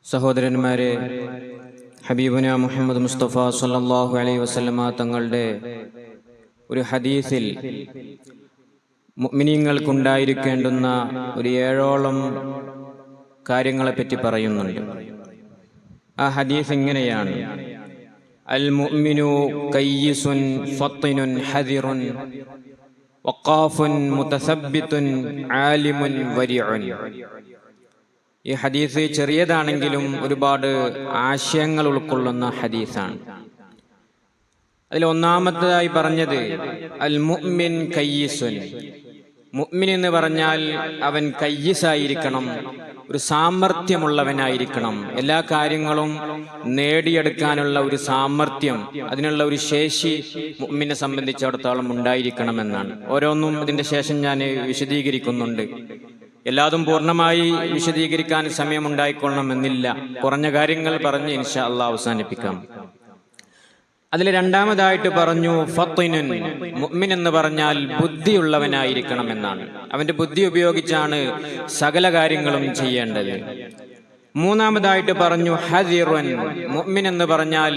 സഹോദരന്മാരെ, ഹബീബുന മുഹമ്മദ് മുസ്തഫ സല്ലല്ലാഹു അലൈഹി വസല്ലമ തങ്ങളുടെ ഒരു ഹദീസിൽ മുഅ്മിനീങ്ങൾക്കുണ്ടായിരിക്കേണ്ടുന്ന ഒരു 7ഓളം കാര്യങ്ങളെപ്പറ്റി പറയുന്നുണ്ട്. ആ ഹദീസ് ഇങ്ങനെയാണ്: അൽ മുഅ്മിനു കയ്യിസുൻ ഫത്തിനുൻ ഹദിറുൻ വഖാഫുൻ മുതസബ്ബിതുൻ ആലിമുൻ വരിഉൻ. ഈ ഹദീസ് ചെറിയതാണെങ്കിലും ഒരുപാട് ആശയങ്ങൾ ഉൾക്കൊള്ളുന്ന ഹദീസാണ്. അതിൽ ഒന്നാമത്തേതായി പറഞ്ഞത് അൽ മുഅ്മിൻ കയ്യിസുൻ. മുഅ്മിൻ എന്ന് പറഞ്ഞാൽ അവൻ കയ്യിസായിരിക്കണം, ഒരു സാമർഥ്യമുള്ളവനായിരിക്കണം. എല്ലാ കാര്യങ്ങളും നേടിയെടുക്കാനുള്ള ഒരു സാമർഥ്യം, അതിനുള്ള ഒരു ശേഷി മുഅ്മിനെ സംബന്ധിച്ചിടത്തോളം ഉണ്ടായിരിക്കണമെന്നാണ്. ഓരോന്നും ഇതിന്റെ ശേഷം ഞാൻ വിശദീകരിക്കുന്നുണ്ട്. എല്ലാതും പൂർണ്ണമായി വിശദീകരിക്കാൻ സമയമുണ്ടായിക്കൊള്ളണമെന്നില്ല. കുറഞ്ഞ കാര്യങ്ങൾ പറഞ്ഞ് ഇൻഷാ അല്ലാഹ് അവസാനിപ്പിക്കാം. അതിൽ രണ്ടാമതായിട്ട് പറഞ്ഞു ഫത്തിനുൻ. മുഅ്മിൻ എന്ന് പറഞ്ഞാൽ ബുദ്ധിയുള്ളവനായിരിക്കണം എന്നാണ്. അവന്റെ ബുദ്ധി ഉപയോഗിച്ചാണ് സകല കാര്യങ്ങളും ചെയ്യേണ്ടത്. മൂന്നാമതായിട്ട് പറഞ്ഞു ഹദിറുൻ. മുഅ്മിൻ എന്ന് പറഞ്ഞാൽ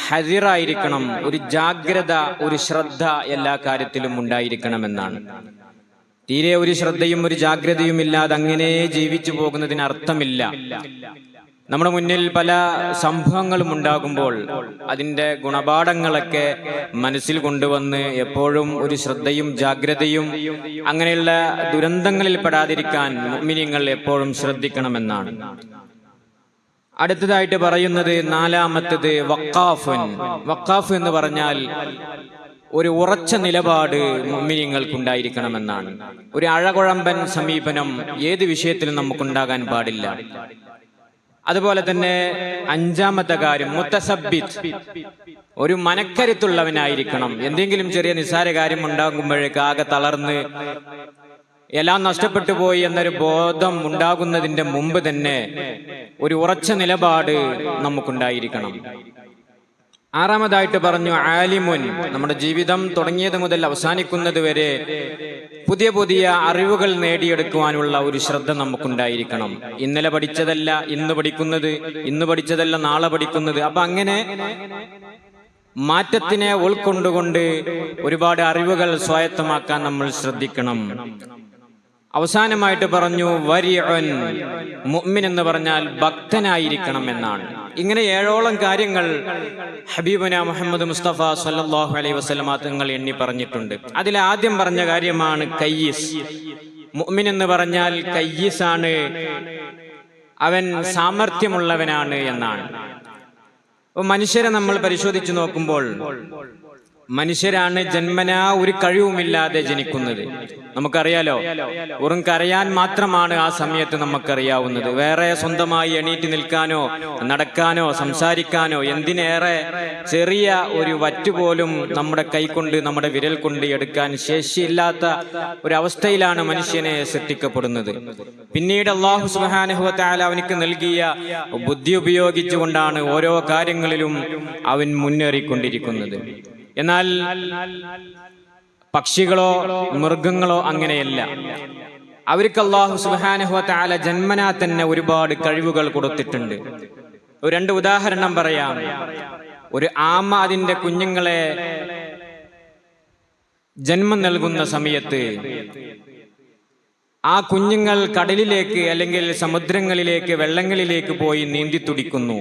ഹദിറായിരിക്കണം, ഒരു ജാഗ്രത, ഒരു ശ്രദ്ധ എല്ലാ കാര്യത്തിലും ഉണ്ടായിരിക്കണമെന്നാണ്. തീരെ ഒരു ശ്രദ്ധയും ഒരു ജാഗ്രതയും ഇല്ലാതെ അങ്ങനെ ജീവിച്ചു പോകുന്നതിന് അർത്ഥമില്ല. നമ്മുടെ മുന്നിൽ പല സംഭവങ്ങളും ഉണ്ടാകുമ്പോൾ അതിൻ്റെ ഗുണപാഠങ്ങളൊക്കെ മനസ്സിൽ കൊണ്ടുവന്ന് എപ്പോഴും ഒരു ശ്രദ്ധയും ജാഗ്രതയും അങ്ങനെയുള്ള ദുരന്തങ്ങളിൽ പെടാതിരിക്കാൻ മുഅ്മിനീങ്ങൾ എപ്പോഴും ശ്രദ്ധിക്കണമെന്നാണ്. അടുത്തതായിട്ട് പറയുന്നത് നാലാമത്തേത് വഖാഫുൻ. വഖാഫ് എന്ന് പറഞ്ഞാൽ ഒരു ഉറച്ച നിലപാട് മുഅ്മിനീങ്ങൾക്കുണ്ടായിരിക്കണമെന്നാണ്. ഒരു അഴകുഴമ്പൻ സമീപനം ഏത് വിഷയത്തിലും നമുക്കുണ്ടാകാൻ പാടില്ല. അതുപോലെ തന്നെ അഞ്ചാമത്തെ കാര്യം മുതസബ്ബിത്. ഒരു മനക്കരുത്തുള്ളവനായിരിക്കണം. എന്തെങ്കിലും ചെറിയ നിസ്സാര കാര്യം ഉണ്ടാകുമ്പോഴേക്ക് ആകെ തളർന്ന് എല്ലാം നഷ്ടപ്പെട്ടു പോയി എന്നൊരു ബോധം ഉണ്ടാകുന്നതിന്റെ മുമ്പ് തന്നെ ഒരു ഉറച്ച നിലപാട് നമുക്കുണ്ടായിരിക്കണം. ആറാമതായിട്ട് പറഞ്ഞു ആലിമുൻ. നമ്മുടെ ജീവിതം തുടങ്ങിയത് മുതൽ അവസാനിക്കുന്നത് വരെ പുതിയ പുതിയ അറിവുകൾ നേടിയെടുക്കുവാനുള്ള ഒരു ശ്രദ്ധ നമുക്കുണ്ടായിരിക്കണം. ഇന്നലെ പഠിച്ചതല്ല ഇന്ന് പഠിക്കുന്നത്, ഇന്ന് പഠിച്ചതല്ല നാളെ പഠിക്കുന്നത്. അപ്പൊ അങ്ങനെ മാറ്റത്തിനെ ഉൾക്കൊണ്ടുകൊണ്ട് ഒരുപാട് അറിവുകൾ സ്വായത്തമാക്കാൻ നമ്മൾ ശ്രദ്ധിക്കണം. അവസാനമായിട്ട് പറഞ്ഞു വരിഉൻ. മുഅ്മിൻ എന്ന് പറഞ്ഞാൽ ഭക്തനായിരിക്കണം എന്നാണ്. ഇങ്ങനെ 7ഓളം കാര്യങ്ങൾ ഹബീബുന മുഹമ്മദ് മുസ്തഫ സല്ലല്ലാഹു അലൈഹി വസല്ലമ തങ്ങൾ എണ്ണി പറഞ്ഞിട്ടുണ്ട്. അതിൽ ആദ്യം പറഞ്ഞ കാര്യമാണ് കയ്യിസ്. മുഅ്മിൻ എന്ന് പറഞ്ഞാൽ കയ്യിസാണ്, അവൻ സാമർഥ്യമുള്ളവനാണ് എന്നാണ്. മനുഷ്യരെ നമ്മൾ പരിശോധിച്ചു നോക്കുമ്പോൾ മനുഷ്യരാണ് ജന്മനാ ഒരു കഴിവുമില്ലാതെ ജനിക്കുന്നത്. നമുക്കറിയാലോ, വെറും കരയാൻ മാത്രമാണ് ആ സമയത്ത് നമുക്കറിയാവുന്നത്. വേറെ സ്വന്തമായി എണീറ്റ് നിൽക്കാനോ നടക്കാനോ സംസാരിക്കാനോ, എന്തിനേറെ ചെറിയ ഒരു വറ്റുപോലും നമ്മുടെ കൈകൊണ്ട്, നമ്മുടെ വിരൽ കൊണ്ട് എടുക്കാൻ ശേഷിയില്ലാത്ത ഒരവസ്ഥയിലാണ് മനുഷ്യനെ സൃഷ്ടിക്കപ്പെടുന്നത്. പിന്നീട് അല്ലാഹു സുബ്ഹാനഹു വ തആല അവനിക്ക് നൽകിയ ബുദ്ധി ഉപയോഗിച്ചുകൊണ്ടാണ് ഓരോ കാര്യങ്ങളിലും അവൻ മുന്നേറിക്കൊണ്ടിരിക്കുന്നത്. എന്നാൽ പക്ഷികളോ മൃഗങ്ങളോ അങ്ങനെയല്ല. അവർക്ക് അല്ലാഹു സുബ്ഹാനഹു വ തആല ജന്മനാ തന്നെ ഒരുപാട് കഴിവുകൾ കൊടുത്തിട്ടുണ്ട്. രണ്ട് ഉദാഹരണം പറയാം. ഒരു ആമ അതിൻ്റെ കുഞ്ഞുങ്ങളെ ജന്മം നൽകുന്ന സമയത്ത് ആ കുഞ്ഞുങ്ങൾ കടലിലേക്ക് അല്ലെങ്കിൽ സമുദ്രങ്ങളിലേക്ക്, വെള്ളങ്ങളിലേക്ക് പോയി നീന്തി തുടിക്കുന്നു.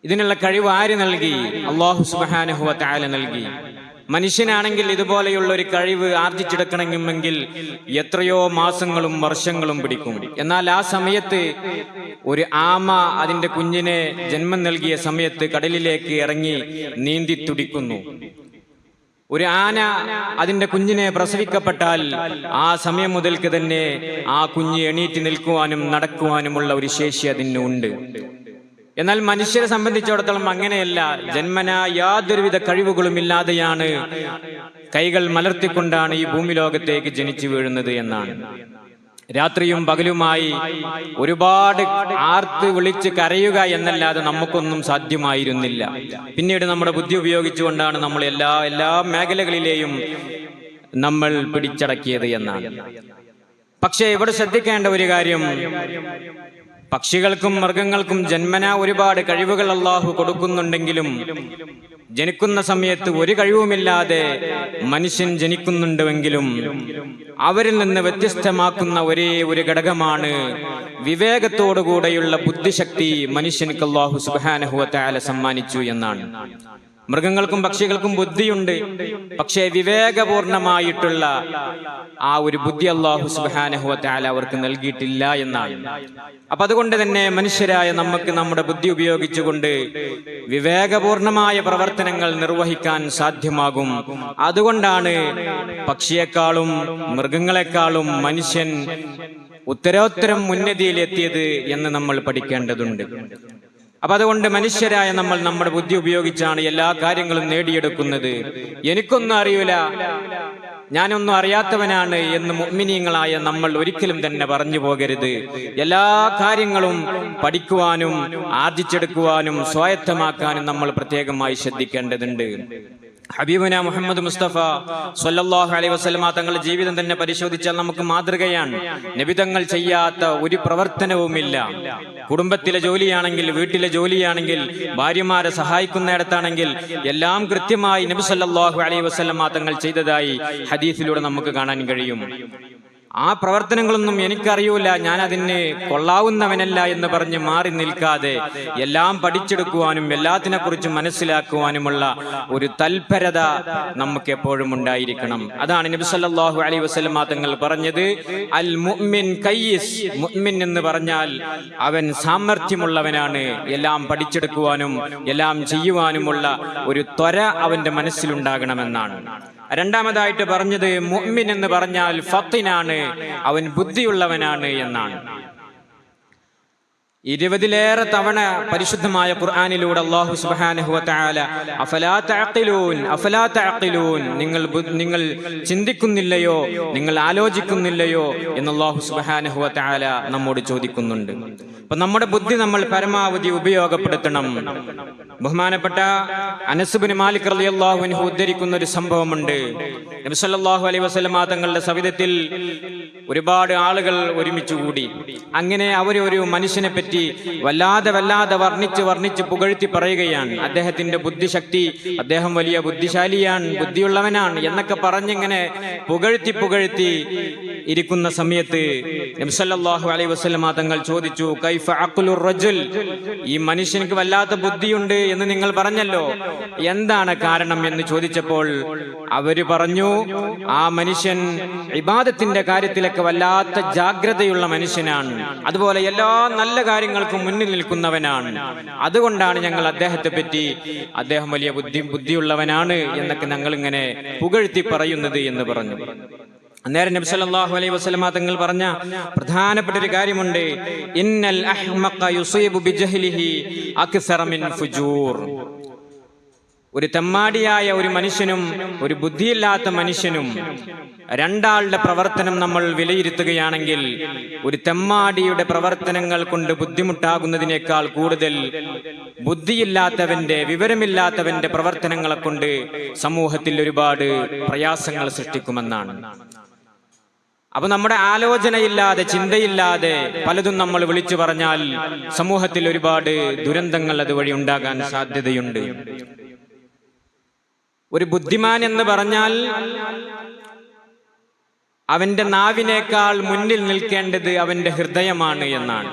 ഇതിനുള്ള കഴിവ് ആര് നൽകി? അല്ലാഹു സുബ്ഹാനഹു വ തആല നൽകി. മനുഷ്യനാണെങ്കിൽ ഇതുപോലെയുള്ള ഒരു കഴിവ് ആർജിച്ചെടുക്കണമെങ്കിൽ എത്രയോ മാസങ്ങളും വർഷങ്ങളും പിടിക്കും. എന്നാൽ ആ സമയത്ത് ഒരു ആമ അതിൻ്റെ കുഞ്ഞിനെ ജന്മം നൽകിയ സമയത്ത് കടലിലേക്ക് ഇറങ്ങി നീന്തി തുടിക്കുന്നു. ഒരു ആന അതിൻ്റെ കുഞ്ഞിനെ പ്രസവിക്കപ്പെട്ടാൽ ആ സമയം മുതൽക്ക് തന്നെ ആ കുഞ്ഞ് എണീറ്റ് നിൽക്കുവാനും നടക്കുവാനുമുള്ള ഒരു ശേഷി അതിനുണ്ട്. എന്നാൽ മനുഷ്യരെ സംബന്ധിച്ചിടത്തോളം അങ്ങനെയല്ല. ജന്മനാ യാതൊരുവിധ കഴിവുകളും ഇല്ലാതെയാണ്, കൈകൾ മലർത്തിക്കൊണ്ടാണ് ഈ ഭൂമി ലോകത്തേക്ക് ജനിച്ചു വീഴുന്നത് എന്നാണ്. രാത്രിയും പകലുമായി ഒരുപാട് ആർത്ത് വിളിച്ച് കരയുക എന്നല്ലാതെ നമുക്കൊന്നും സാധ്യമായിരുന്നില്ല. പിന്നീട് നമ്മുടെ ബുദ്ധി ഉപയോഗിച്ചുകൊണ്ടാണ് നമ്മൾ എല്ലാ മേഖലകളിലെയും നമ്മൾ പിടിച്ചടക്കിയത് എന്നാണ്. പക്ഷേ ഇവിടെ ശ്രദ്ധിക്കേണ്ട ഒരു കാര്യം, പക്ഷികൾക്കും മൃഗങ്ങൾക്കും ജന്മനാ ഒരുപാട് കഴിവുകൾ അല്ലാഹു കൊടുക്കുന്നുണ്ടെങ്കിലും ജനിക്കുന്ന സമയത്ത് ഒരു കഴിവുമില്ലാതെ മനുഷ്യൻ ജനിക്കുന്നുണ്ടെങ്കിലും അവരിൽ നിന്ന് വ്യത്യസ്തമാക്കുന്ന ഒരേ ഒരു ഘടകമാണ് വിവേകത്തോടുകൂടെയുള്ള ബുദ്ധിശക്തി മനുഷ്യനിക്ക് അല്ലാഹു സുബ്ഹാനഹു വ തആല സമ്മാനിച്ചു എന്നാണ്. മൃഗങ്ങൾക്കും പക്ഷികൾക്കും ബുദ്ധിയുണ്ട്, പക്ഷേ വിവേകപൂർണമായിട്ടുള്ള ആ ഒരു ബുദ്ധി അല്ലാഹു സുബ്ഹാനഹു വ തആല അവർക്ക് നൽകിയിട്ടില്ല എന്നാണ്. അപ്പൊ അതുകൊണ്ട് തന്നെ മനുഷ്യരായ നമുക്ക് നമ്മുടെ ബുദ്ധി ഉപയോഗിച്ചുകൊണ്ട് വിവേകപൂർണമായ പ്രവർത്തനങ്ങൾ നിർവഹിക്കാൻ സാധ്യമാകും. അതുകൊണ്ടാണ് പക്ഷിയേക്കാളും മൃഗങ്ങളെക്കാളും മനുഷ്യൻ ഉത്തരോത്തരം ഉന്നതിയിലെത്തിയത് എന്ന് നമ്മൾ പഠിക്കേണ്ടതുണ്ട്. അപ്പൊ അതുകൊണ്ട് മനുഷ്യരായ നമ്മൾ നമ്മുടെ ബുദ്ധി ഉപയോഗിച്ചാണ് എല്ലാ കാര്യങ്ങളും നേടിയെടുക്കുന്നത്. എനിക്കൊന്നും അറിയില്ല, ഞാനൊന്നും അറിയാത്തവനാണ് എന്ന് മുഅ്മിനീങ്ങളായ നമ്മൾ ഒരിക്കലും തന്നെ പറഞ്ഞു പോകരുത്. എല്ലാ കാര്യങ്ങളും പഠിക്കുവാനും ആർജിച്ചെടുക്കുവാനും സ്വായത്തമാക്കാനും നമ്മൾ പ്രത്യേകമായി ശ്രദ്ധിക്കേണ്ടതുണ്ട്. ഹബീബുന മുഹമ്മദ് മുസ്തഫ സ്വല്ലല്ലാഹു അലൈഹി വസല്ലമ തങ്ങളുടെ ജീവിതം തന്നെ പരിശോധിച്ചാൽ നമുക്ക് മാതൃകയാണ്. നബിതങ്ങൾ ചെയ്യാത്ത ഒരു പ്രവർത്തനവുമില്ല. കുടുംബത്തിലെ ജോലിയാണെങ്കിൽ, വീട്ടിലെ ജോലിയാണെങ്കിൽ, ഭാര്യമാരെ സഹായിക്കുന്നിടത്താണെങ്കിൽ എല്ലാം കൃത്യമായി നബി സല്ലല്ലാഹു അലൈഹി വസല്ലമ തങ്ങൾ ചെയ്തതായി ഹദീസിലൂടെ നമുക്ക് കാണാൻ കഴിയും. ആ പ്രവർത്തനങ്ങളൊന്നും എനിക്കറിയൂല, ഞാൻ അതിന് കൊള്ളാവുന്നവനല്ല എന്ന് പറഞ്ഞ് മാറി നിൽക്കാതെ എല്ലാം പഠിച്ചെടുക്കുവാനും എല്ലാത്തിനെ കുറിച്ച് മനസ്സിലാക്കുവാനുമുള്ള ഒരു തൽപരത നമുക്ക് എപ്പോഴും ഉണ്ടായിരിക്കണം. അതാണ് നബി സല്ലല്ലാഹു അലൈഹി വസല്ലം തങ്ങൾ പറഞ്ഞത്, അൽ മുഅ്മിൻ കയ്യിസ്. മുഅ്മിൻ എന്ന് പറഞ്ഞാൽ അവൻ സാമർഥ്യമുള്ളവനാണ്, എല്ലാം പഠിച്ചെടുക്കുവാനും എല്ലാം ചെയ്യുവാനുമുള്ള ഒരു ത്വര അവന്റെ മനസ്സിലുണ്ടാകണമെന്നാണ്. രണ്ടാമതായിട്ട് പറഞ്ഞത് മുഅ്മിൻ എന്ന് പറഞ്ഞാൽ ഫത്തിനാണ്, അവൻ ബുദ്ധിയുള്ളവനാണ് എന്നാണ്. 20-ലേറെ തവണ പരിശുദ്ധമായ ഖുർആനിലൂടെ അല്ലാഹു സുബ്ഹാനഹു വ തആല അഫലാ തഅഖിലൂൻ, നിങ്ങൾ ചിന്തിക്കുന്നില്ലയോ, നിങ്ങൾ ആലോചിക്കുന്നില്ലയോ എന്ന് അല്ലാഹു സുബ്ഹാനഹു വ തആല നമ്മോട് ചോദിക്കുന്നുണ്ട്. അപ്പൊ നമ്മുടെ ബുദ്ധി നമ്മൾ പരമാവധി ഉപയോഗപ്പെടുത്തണം. ബഹുമാനപ്പെട്ട അനസ് ഇബ്നു മാലിക് റളിയല്ലാഹു അൻഹു ഉദ്ധരിക്കുന്ന ഒരു സംഭവമുണ്ട്. നബി സല്ലല്ലാഹു അലൈഹി വസല്ലം തങ്ങളുടെ സവിധത്തിൽ ഒരുപാട് ആളുകൾ ഒരുമിച്ച് കൂടി. അങ്ങനെ ഒരു മനുഷ്യനെ പറ്റി വല്ലാതെ വർണ്ണിച്ച് പുകഴ്ത്തി പറയുകയാണ്. അദ്ദേഹത്തിന്റെ ബുദ്ധിശക്തി, അദ്ദേഹം വലിയ ബുദ്ധിശാലിയാണ്, ബുദ്ധിയുള്ളവനാണ് എന്നൊക്കെ പറഞ്ഞിങ്ങനെ പുകഴ്ത്തി ഇരിക്കുന്ന സമയത്ത് നബി സല്ലല്ലാഹു അലൈഹി വസല്ലം തങ്ങൾ ചോദിച്ചു, കൈഫ അഖ്ലുർ റജുൽ, ഈ മനുഷ്യനിക്ക് വല്ലാത്ത ബുദ്ധിയുണ്ട് എന്ന് നിങ്ങൾ പറഞ്ഞല്ലോ, എന്താണ് കാരണം എന്ന് ചോദിച്ചപ്പോൾ അവര് പറഞ്ഞു, ആ മനുഷ്യൻ ഇബാദത്തിന്റെ കാര്യത്തിലൊക്കെ വല്ലാത്ത ജാഗ്രതയുള്ള മനുഷ്യനാണ്, അതുപോലെ എല്ലാ നല്ല കാര്യങ്ങൾക്കും മുന്നിൽ നിൽക്കുന്നവനാണ്, അതുകൊണ്ടാണ് ഞങ്ങൾ അദ്ദേഹത്തെ പറ്റി അദ്ദേഹം വലിയ ബുദ്ധിയുള്ളവനാണ് എന്നൊക്കെ ഞങ്ങൾ ഇങ്ങനെ പുകഴ്ത്തി പറയുന്നത് എന്ന് പറഞ്ഞു. അന്നേരം നബി സല്ലല്ലാഹു അലൈഹി വസല്ലം തങ്ങൾ പറഞ്ഞ പ്രധാനപ്പെട്ട ഒരു കാര്യമുണ്ട്, ഇന്നൽ അഹ്മഖ യുസീബു ബിജഹ്ലിഹി അക്സറ മിൻ ഫുജൂർ. ഒരു തെമ്മാടിയായ ഒരു മനുഷ്യനും ഒരു ബുദ്ധിയില്ലാത്ത മനുഷ്യനും രണ്ടാളുടെ പ്രവർത്തനം നമ്മൾ വിലയിരുത്തുകയാണെങ്കിൽ ഒരു തെമ്മാടിയുടെ പ്രവർത്തനങ്ങൾ കൊണ്ട് ബുദ്ധിമുട്ടാകുന്നതിനേക്കാൾ കൂടുതൽ ബുദ്ധിയില്ലാത്തവന്റെ, വിവരമില്ലാത്തവന്റെ പ്രവർത്തനങ്ങളെ കൊണ്ട് സമൂഹത്തിൽ ഒരുപാട് പ്രയാസങ്ങൾ സൃഷ്ടിക്കുമെന്നാണ്. അപ്പൊ നമ്മുടെ ആലോചനയില്ലാതെ, ചിന്തയില്ലാതെ പലതും നമ്മൾ വിളിച്ചു പറഞ്ഞാൽ സമൂഹത്തിൽ ഒരുപാട് ദുരന്തങ്ങൾ അതുവഴി ഉണ്ടാകാൻ സാധ്യതയുണ്ട്. ഒരു ബുദ്ധിമാൻ എന്ന് പറഞ്ഞാൽ അവന്റെ നാവിനേക്കാൾ മുന്നിൽ നിൽക്കേണ്ടത് അവന്റെ ഹൃദയമാണ് എന്നാണ്.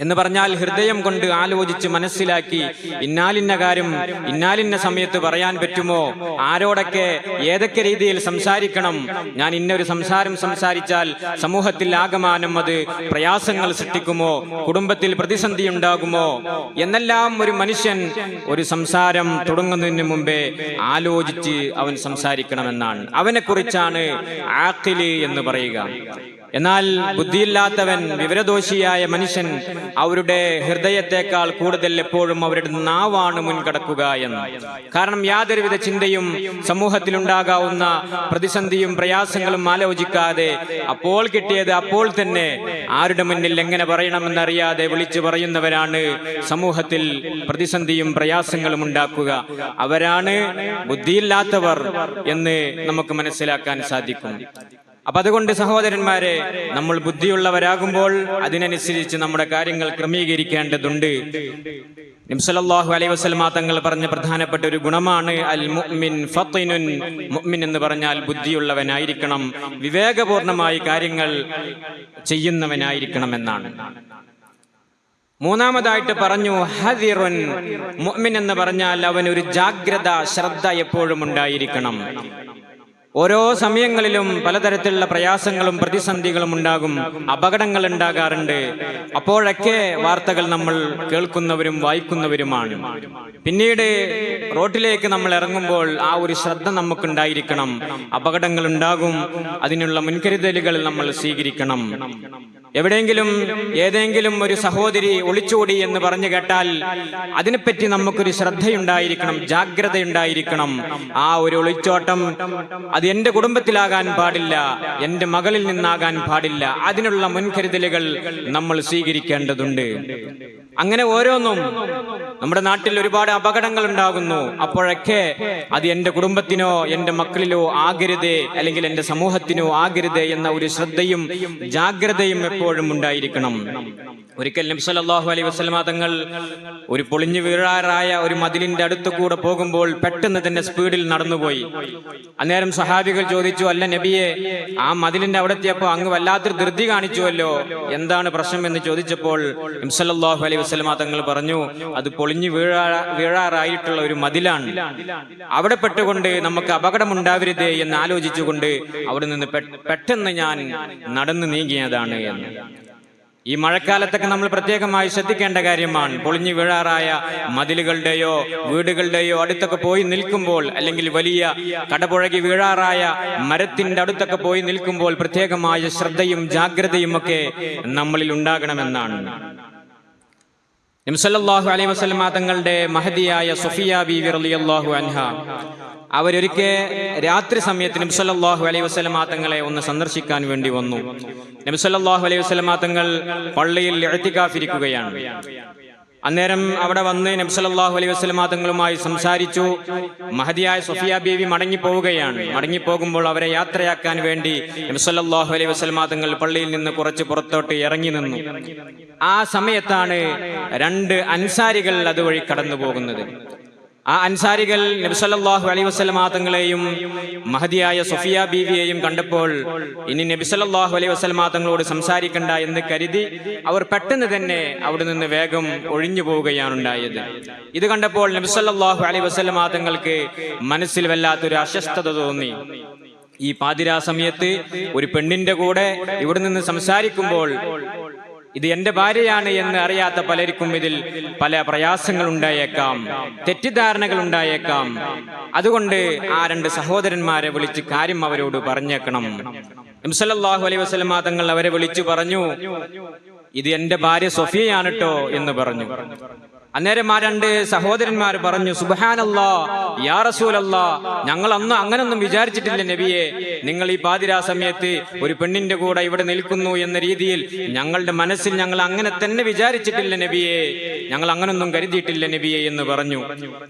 എന്ന് പറഞ്ഞാൽ ഹൃദയം കൊണ്ട് ആലോചിച്ച് മനസ്സിലാക്കി ഇന്നാലിന്ന കാര്യം ഇന്നാലിന്ന സമയത്ത് പറയാൻ പറ്റുമോ, ആരോടൊക്കെ ഏതൊക്കെ രീതിയിൽ സംസാരിക്കണം, ഞാൻ ഇന്നൊരു സംസാരം സംസാരിച്ചാൽ സമൂഹത്തിൽ ആകമാനം അത് പ്രയാസങ്ങൾ സൃഷ്ടിക്കുമോ, കുടുംബത്തിൽ പ്രതിസന്ധി ഉണ്ടാകുമോ എന്നെല്ലാം ഒരു മനുഷ്യൻ ഒരു സംസാരം തുടങ്ങുന്നതിന് മുമ്പേ ആലോചിച്ച് അവൻ സംസാരിക്കണമെന്നാണ്. അവനെ കുറിച്ചാണ് ആഖില് എന്ന് പറയുക. എന്നാൽ ബുദ്ധിയില്ലാത്തവൻ, വിവരദോഷിയായ മനുഷ്യൻ അവരുടെ ഹൃദയത്തെക്കാൾ കൂടുതൽ എപ്പോഴും അവരുടെ നാവാണ് മുൻകടക്കുക എന്ന്. കാരണം യാതൊരുവിധ ചിന്തയും സമൂഹത്തിൽ ഉണ്ടാകാവുന്ന പ്രതിസന്ധിയും പ്രയാസങ്ങളും ആലോചിക്കാതെ അപ്പോൾ കിട്ടിയത് അപ്പോൾ തന്നെ ആരുടെ മുന്നിൽ എങ്ങനെ പറയണമെന്നറിയാതെ വിളിച്ചു പറയുന്നവരാണ് സമൂഹത്തിൽ പ്രതിസന്ധിയും പ്രയാസങ്ങളും ഉണ്ടാക്കുക. അവരാണ് ബുദ്ധിയില്ലാത്തവർ എന്ന് നമുക്ക് മനസ്സിലാക്കാൻ സാധിക്കും. അപ്പൊ അതുകൊണ്ട് സഹോദരന്മാരെ, നമ്മൾ ബുദ്ധിയുള്ളവരാകുമ്പോൾ അതിനനുസരിച്ച് നമ്മുടെ കാര്യങ്ങൾ ക്രമീകരിക്കേണ്ടതുണ്ട്. നബി സല്ലല്ലാഹു അലൈഹി വസല്ലമ തങ്ങൾ പറഞ്ഞ പ്രധാനപ്പെട്ട ഒരു ഗുണമാണ് അൽ മുഅ്മിൻ ഫത്തിനുൻ. മുഅ്മിൻ എന്ന് പറഞ്ഞാൽ ബുദ്ധിയുള്ളവനായിരിക്കണം, വിവേകപൂർണമായി കാര്യങ്ങൾ ചെയ്യുന്നവനായിരിക്കണം എന്നാണ്. മൂന്നാമതായിട്ട് പറഞ്ഞു ഹദിറുൻ. മുഅ്മിൻ എന്ന് പറഞ്ഞാൽ അവനൊരു ജാഗ്രത, ശ്രദ്ധ എപ്പോഴും ഉണ്ടായിരിക്കണം. ഓരോ സമയങ്ങളിലും പലതരത്തിലുള്ള പ്രയാസങ്ങളും പ്രതിസന്ധികളും ഉണ്ടാകും, അപകടങ്ങൾ ഉണ്ടാകാറുണ്ട്. അപ്പോഴൊക്കെ വാർത്തകൾ നമ്മൾ കേൾക്കുന്നവരും വായിക്കുന്നവരുമാണ്. പിന്നീട് റോട്ടിലേക്ക് നമ്മൾ ഇറങ്ങുമ്പോൾ ആ ഒരു ശ്രദ്ധ നമുക്കുണ്ടായിരിക്കണം. അപകടങ്ങൾ ഉണ്ടാകും, അതിനുള്ള മുൻകരുതലുകൾ നമ്മൾ സ്വീകരിക്കണം. എവിടെയെങ്കിലും ഏതെങ്കിലും ഒരു സഹോദരി ഒളിച്ചോടി എന്ന് പറഞ്ഞു കേട്ടാൽ അതിനെപ്പറ്റി നമുക്കൊരു ശ്രദ്ധയുണ്ടായിരിക്കണം, ജാഗ്രതയുണ്ടായിരിക്കണം. ആ ഒരു ഒളിച്ചോട്ടം അത് എന്റെ കുടുംബത്തിലാകാൻ പാടില്ല, എന്റെ മകളിൽ നിന്നാകാൻ പാടില്ല. അതിനുള്ള മുൻകരുതലുകൾ നമ്മൾ സ്വീകരിക്കേണ്ടതുണ്ട്. അങ്ങനെ ഓരോന്നും നമ്മുടെ നാട്ടിൽ ഒരുപാട് അപകടങ്ങൾ ഉണ്ടാകുന്നു. അപ്പോഴൊക്കെ അത് എന്റെ കുടുംബത്തിനോ എന്റെ മക്കളിലോ ആകരുതേ, അല്ലെങ്കിൽ എന്റെ സമൂഹത്തിനോ ആകരുതേ എന്ന ഒരു ശ്രദ്ധയും ജാഗ്രതയും എപ്പോഴും ഉണ്ടായിരിക്കണം. ഒരിക്കൽ നബി സല്ലല്ലാഹു അലൈഹി വസല്ലമ തങ്ങൾ ഒരു പൊളിഞ്ഞു വീഴാറായ ഒരു മതിലിന്റെ അടുത്ത് കൂടെ പോകുമ്പോൾ പെട്ടെന്ന് തന്നെ സ്പീഡിൽ നടന്നുപോയി. അന്നേരം സഹാബികൾ ചോദിച്ചു, അല്ല നബിയെ, ആ മതിലിന്റെ അവിടെ എത്തിയപ്പോ അങ്ങ് വല്ലാത്തൊരു ധൃതി കാണിച്ചുവല്ലോ, എന്താണ് പ്രശ്നം എന്ന് ചോദിച്ചപ്പോൾ നബി സല്ലല്ലാഹു അലൈഹി വസല്ലമ തങ്ങൾ പറഞ്ഞു, അത് പൊളിഞ്ഞു വീഴാറായിട്ടുള്ള ഒരു മതിലാണ്. അവിടെ പെട്ടുകൊണ്ട് നമുക്ക് അപകടം ഉണ്ടാവരുതേ എന്ന് ആലോചിച്ചുകൊണ്ട് അവിടെ നിന്ന് പെട്ടെന്ന് ഞാൻ നടന്നു നീങ്ങിയതാണ് എന്ന്. ഈ മഴക്കാലത്തൊക്കെ നമ്മൾ പ്രത്യേകമായി ശ്രദ്ധിക്കേണ്ട കാര്യമാണ്. പൊളിഞ്ഞു വീഴാറായ മതിലുകളുടെയോ വീടുകളുടെയോ അടുത്തൊക്കെ പോയി നിൽക്കുമ്പോൾ, അല്ലെങ്കിൽ വലിയ കടപുഴകി വീഴാറായ മരത്തിന്റെ അടുത്തൊക്കെ പോയി നിൽക്കുമ്പോൾ പ്രത്യേകമായ ശ്രദ്ധയും ജാഗ്രതയും ഒക്കെ നമ്മളിൽ ഉണ്ടാകണമെന്നാണ്. നബി സല്ലല്ലാഹു അലൈഹി വസല്ലമ തങ്ങളുടെ മഹദിയായ സഫിയ ബീവി റളിയല്ലാഹു അൻഹ അവരൊരിക്കൽ രാത്രി സമയത്ത് നബി സല്ലല്ലാഹു അലൈഹി വസല്ലമ തങ്ങളെ ഒന്ന് സന്ദർശിക്കാൻ വേണ്ടി വന്നു. നബി സല്ലല്ലാഹു അലൈഹി വസല്ലമ തങ്ങൾ പള്ളിയിൽ ഇഅ്തികാഫിരിക്കുകയാണ്. അന്നേരം അവിടെ വന്ന് നബി സല്ലല്ലാഹു അലൈഹി വസല്ലമ തങ്ങളുമായി സംസാരിച്ചു. മഹദിയായ സഫിയ ബീവി മടങ്ങിപ്പോവുകയാണ്. മടങ്ങിപ്പോകുമ്പോൾ അവരെ യാത്രയാക്കാൻ വേണ്ടി നബി സല്ലല്ലാഹു അലൈഹി വസല്ലമ തങ്ങൾ പള്ളിയിൽ നിന്ന് കുറച്ച് പുറത്തോട്ട് ഇറങ്ങി നിന്നു. ആ സമയത്താണ് രണ്ട് അൻസാരികൾ അതുവഴി കടന്നു പോകുന്നത്. ആ അൻസാരികൾ നബി സല്ലല്ലാഹു അലൈഹി വസല്ലമ തങ്ങളെയും മഹദിയായ സഫിയ ബീവിയെയും കണ്ടപ്പോൾ ഇനി നബി സല്ലല്ലാഹു അലൈഹി വസല്ലമ തങ്ങളോട് സംസാരിക്കണ്ട എന്ന് കരുതി അവർ പെട്ടെന്ന് തന്നെ അവിടെ നിന്ന് വേഗം ഒഴിഞ്ഞു പോവുകയാണ് ഉണ്ടായത്. ഇത് കണ്ടപ്പോൾ നബി സല്ലല്ലാഹു അലൈഹി വസല്ലമ തങ്ങൾക്ക് മനസ്സിൽ വല്ലാത്തൊരു അസ്വസ്ഥത തോന്നി. ഈ പാതിരാ സമയത്ത് ഒരു പെണ്ണിന്റെ കൂടെ ഇവിടെ നിന്ന് സംസാരിക്കുമ്പോൾ ഇത് എന്റെ ഭാര്യയാണ് എന്ന് അറിയാത്ത പലർക്കും ഇതിൽ പല പ്രയാസങ്ങൾ ഉണ്ടായേക്കാം, തെറ്റിദ്ധാരണകൾ ഉണ്ടായേക്കാം. അതുകൊണ്ട് ആ രണ്ട് സഹോദരന്മാരെ വിളിച്ച് കാര്യം അവരോട് പറഞ്ഞേക്കണം. നബി സല്ലല്ലാഹു അലൈഹി വസല്ലമ തങ്ങൾ അവരെ വിളിച്ചു പറഞ്ഞു, ഇത് എന്റെ ഭാര്യ സഫിയയാണ് ട്ടോ എന്ന് പറഞ്ഞു. അന്നേരം ആ രണ്ട് സഹോദരന്മാർ പറഞ്ഞു, സുബ്ഹാനല്ലാഹ് യാ റസൂലല്ലാഹ്, ഞങ്ങൾ അന്ന് അങ്ങനൊന്നും വിചാരിച്ചിട്ടില്ല നബിയെ. നിങ്ങൾ ഈ പാതിരാ സമയത്ത് ഒരു പെണ്ണിന്റെ കൂടെ ഇവിടെ നിൽക്കുന്നു എന്ന രീതിയിൽ ഞങ്ങളുടെ മനസ്സിൽ ഞങ്ങൾ അങ്ങനെ തന്നെ വിചാരിച്ചിട്ടില്ല നബിയെ, ഞങ്ങൾ അങ്ങനൊന്നും കരുതിയിട്ടില്ല നബിയെ എന്ന് പറഞ്ഞു.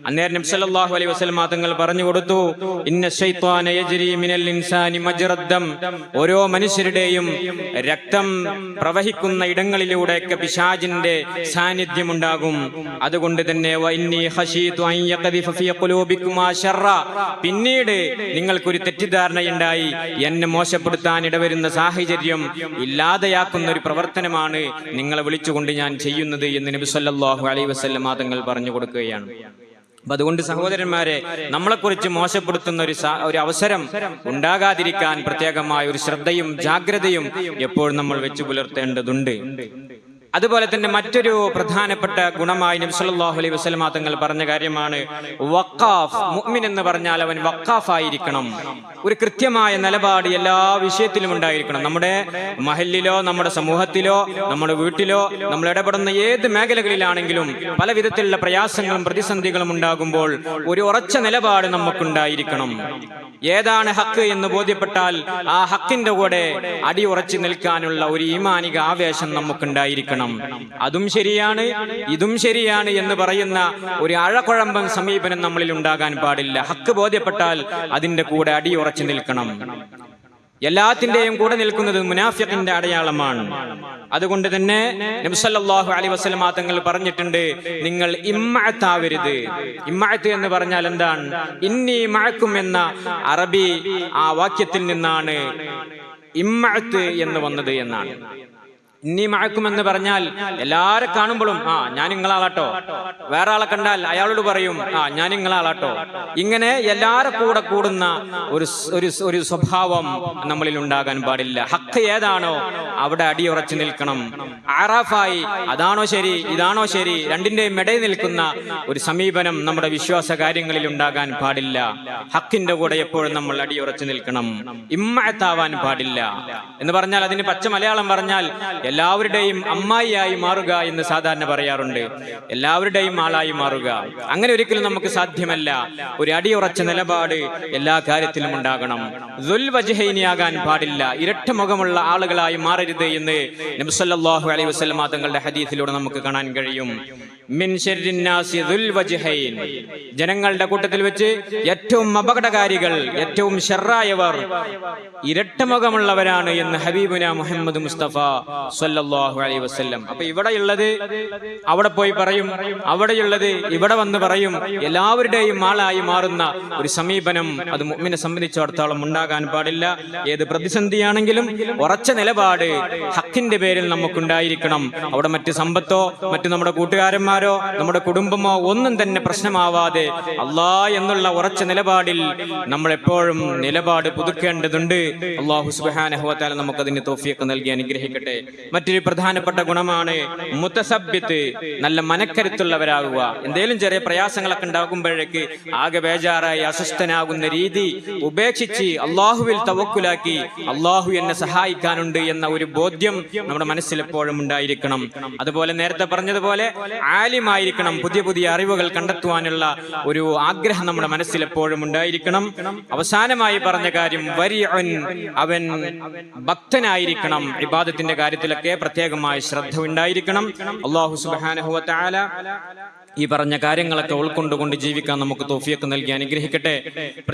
അന്നേരം നബി സല്ലല്ലാഹു അലൈഹി വസല്ലമ തങ്ങൾ പറഞ്ഞു കൊടുത്തു, ഇന്ന ശൈത്വാന യജ്രി മിനൽ ഇൻസാനി മജ്റദ്ദം, ഓരോ മനുഷ്യരുടെയും രക്തം പ്രവഹിക്കുന്ന ഇടങ്ങളിലൂടെയൊക്കെ പിശാചിന്റെ സാന്നിധ്യം ഉണ്ടാകും. അതുകൊണ്ട് തന്നെ പിന്നീട് നിങ്ങൾക്കൊരു തെറ്റിദ്ധാരണയുണ്ടായി എന്നെ മോശപ്പെടുത്താൻ ഇടവരുന്ന സാഹചര്യം ഇല്ലാതെയാക്കുന്ന ഒരു പ്രവർത്തനമാണ് നിങ്ങളെ വിളിച്ചുകൊണ്ട് ഞാൻ ചെയ്യുന്നത് എന്ന് നബി സല്ലല്ലാഹു അലൈഹി വസല്ലമ തങ്ങൾ പറഞ്ഞു കൊടുക്കുകയാണ്. അതുകൊണ്ട് സഹോദരന്മാരെ, നമ്മളെക്കുറിച്ച് മോശപ്പെടുത്തുന്ന ഒരു അവസരം ഉണ്ടാകാതിരിക്കാൻ പ്രത്യേകമായ ഒരു ശ്രദ്ധയും ജാഗ്രതയും എപ്പോഴും നമ്മൾ വെച്ചു പുലർത്തേണ്ടതുണ്ട്. അതുപോലെ തന്നെ മറ്റൊരു പ്രധാനപ്പെട്ട ഗുണമായി നബി സല്ലല്ലാഹു അലൈഹി വസല്ലമ തങ്ങൾ പറഞ്ഞ കാര്യമാണ് വഖാഫ്. മുഅ്മിൻ എന്ന് പറഞ്ഞാൽ അവൻ വഖാഫ് ആയിരിക്കണം. ഒരു കൃത്യമായ നിലപാട് എല്ലാ വിഷയത്തിലും ഉണ്ടായിരിക്കണം. നമ്മുടെ മഹല്ലിലോ നമ്മുടെ സമൂഹത്തിലോ നമ്മുടെ വീട്ടിലോ നമ്മൾ ഇടപെടുന്ന ഏത് മേഖലകളിലാണെങ്കിലും പല വിധത്തിലുള്ള പ്രയാസങ്ങളും പ്രതിസന്ധികളും ഉണ്ടാകുമ്പോൾ ഒരു ഉറച്ച നിലപാട് നമുക്കുണ്ടായിരിക്കണം. ഏതാണ് ഹക്ക് എന്ന് ബോധ്യപ്പെട്ടാൽ ആ ഹക്കിന്റെ കൂടെ അടിയുറച്ചു നിൽക്കാനുള്ള ഒരു ഈമാനിക ആവേശം നമുക്കുണ്ടായിരിക്കണം. അതും ശരിയാണ് ഇതും ശരിയാണ് എന്ന് പറയുന്ന ഒരു അഴകുഴമ്പൻ സമീപനം നമ്മളിൽ ഉണ്ടാകാൻ പാടില്ല. ഹക്ക് ബോധ്യപ്പെട്ടാൽ അതിന്റെ കൂടെ അടിയുറച്ചു നിൽക്കണം. എല്ലാത്തിന്റെയും കൂടെ നിൽക്കുന്നത് മുനാഫിഖിന്റെ അടയാളമാണ്. അതുകൊണ്ട് തന്നെ നബി സല്ലല്ലാഹു അലൈഹി വസല്ലം തങ്ങൾ പറഞ്ഞിട്ടുണ്ട്, നിങ്ങൾ ഇമ്മഅത്താവരുത്. ഇമ്മഅത്ത് എന്ന് പറഞ്ഞാൽ എന്താണ്? ഇന്നി മഅക്കും എന്ന അറബി ആ വാക്യത്തിൽ നിന്നാണ് ഇമ്മഅത്ത് എന്ന് വന്നത് എന്നാണ്. ഇന്നി മഅക്കും എന്ന് പറഞ്ഞാൽ എല്ലാരെ കാണുമ്പോഴും ഞാൻ നിങ്ങളാളാട്ടോ, വേറെ ആളെ കണ്ടാൽ അയാളോട് പറയും ഞാൻ നിങ്ങളാളാട്ടോ. ഇങ്ങനെ എല്ലാരെ കൂടെ കൂടുന്ന ഒരു സ്വഭാവം നമ്മളിൽ ഉണ്ടാകാൻ പാടില്ല. ഹക്ക് ഏതാണോ അവിടെ അടിയുറച്ചു നിൽക്കണം. ആറാഫായി അതാണോ ശരി ഇതാണോ ശരി രണ്ടിന്റെയും ഇടയിൽ നിൽക്കുന്ന ഒരു സമീപനം നമ്മുടെ വിശ്വാസ കാര്യങ്ങളിൽ ഉണ്ടാകാൻ പാടില്ല. ഹക്കിന്റെ കൂടെ എപ്പോഴും നമ്മൾ അടിയുറച്ചു നിൽക്കണം. ഇമ്മഅത്താവാൻ പാടില്ല എന്ന് പറഞ്ഞാൽ അതിന് പച്ച മലയാളം പറഞ്ഞാൽ എല്ലാവരുടെയും അമ്മായിയായി മാറുക എന്ന് സാധാരണ പറയാറുണ്ട്. എല്ലാവരുടെയും ആളായി മാറുക, അങ്ങനെ ഒരിക്കലും നമുക്ക് സാധ്യമല്ല. ഒരു അടിയുറച്ച നിലപാട് എല്ലാ കാര്യത്തിലും ഉണ്ടാകണം. ദുൽവജ്ഹൈനിയാകാൻ പാടില്ല, ഇരട്ട മുഖമുള്ള ആളുകളായി മാറരുത് എന്ന് നബി സല്ലല്ലാഹു അലൈഹി വസല്ലം തങ്ങളുടെ ഹദീസിലൂടെ നമുക്ക് കാണാൻ കഴിയും. മിൻ ശർരിൻ നാസി ദുൽവജ്ഹൈൻ, ജനങ്ങളുടെ കൂട്ടത്തിൽ വെച്ച് ഏറ്റവും അപകടകാരികൾ, ഏറ്റവും ശർറായവർ ഇരട്ടമുഖമുള്ളവരാണ് എന്ന് ഹബീബുന മുഹമ്മദ് മുസ്തഫ സല്ലല്ലാഹു അലൈഹി വസല്ലം. അപ്പൊ ഇവിടെയുള്ളത് അവിടെ പോയി പറയും, അവിടെയുള്ളത് ഇവിടെ വന്ന് പറയും. എല്ലാവരുടെയും ആളായി മാറുന്ന ഒരു സമീപനം അത് മുഅ്മിനെ സംബന്ധിച്ചിടത്തോളം ഉണ്ടാകാൻ പാടില്ല. ഏത് പ്രതിസന്ധിയാണെങ്കിലും ഉറച്ച നിലപാട് ഹക്കിന്റെ പേരിൽ നമുക്കുണ്ടായിരിക്കണം. അവിടെ മറ്റ് സമ്പത്തോ മറ്റു നമ്മുടെ കൂട്ടുകാരന്മാരോ നമ്മുടെ കുടുംബമോ ഒന്നും തന്നെ പ്രശ്നമാവാതെ അല്ലാഹ് എന്നുള്ള ഉറച്ച നിലപാടിൽ നമ്മൾ എപ്പോഴും നിലപാട് പുതുക്കേണ്ടതുണ്ട്. അല്ലാഹു സുബ്ഹാനഹു വ തആല നമുക്കതിന് തൗഫീഖ് നൽകി അനുഗ്രഹിക്കട്ടെ. മറ്റൊരു പ്രധാനപ്പെട്ട ഗുണമാണ് മുതസബ്ബിത്ത്, നല്ല മനക്കരുത്തുള്ളവരാകുക. എന്തെങ്കിലും ചെറിയ പ്രയാസങ്ങളൊക്കെ ഉണ്ടാകുമ്പോഴേക്ക് ആകെ ബേജാറായി അസ്വസ്ഥനാകുന്ന രീതി ഉപേക്ഷിച്ച് അള്ളാഹുവിൽ തവക്കുലാക്കി അള്ളാഹു എന്നെ സഹായിക്കാനുണ്ട് എന്ന ഒരു ബോധ്യം നമ്മുടെ മനസ്സിൽ എപ്പോഴും ഉണ്ടായിരിക്കണം. അതുപോലെ നേരത്തെ പറഞ്ഞതുപോലെ ആലിമായിരിക്കണം. പുതിയ പുതിയ അറിവുകൾ കണ്ടെത്തുവാനുള്ള ഒരു ആഗ്രഹം നമ്മുടെ മനസ്സിൽ എപ്പോഴും ഉണ്ടായിരിക്കണം. അവസാനമായി പറഞ്ഞ കാര്യം വരിഉൻ, അവൻ ഭക്തനായിരിക്കണം. ഇബാദത്തിന്റെ കാര്യത്തിലൊക്കെ പ്രത്യേകമായ ശ്രദ്ധ ഉണ്ടായിരിക്കണം. അല്ലാഹു സുബ്ഹാനഹു വ തആല ഈ പറഞ്ഞ കാര്യങ്ങളൊക്കെ ഉൾക്കൊണ്ടുകൊണ്ട് ജീവിക്കാൻ നമുക്ക് തൗഫീഖ് നൽകി അനുഗ്രഹിക്കട്ടെ.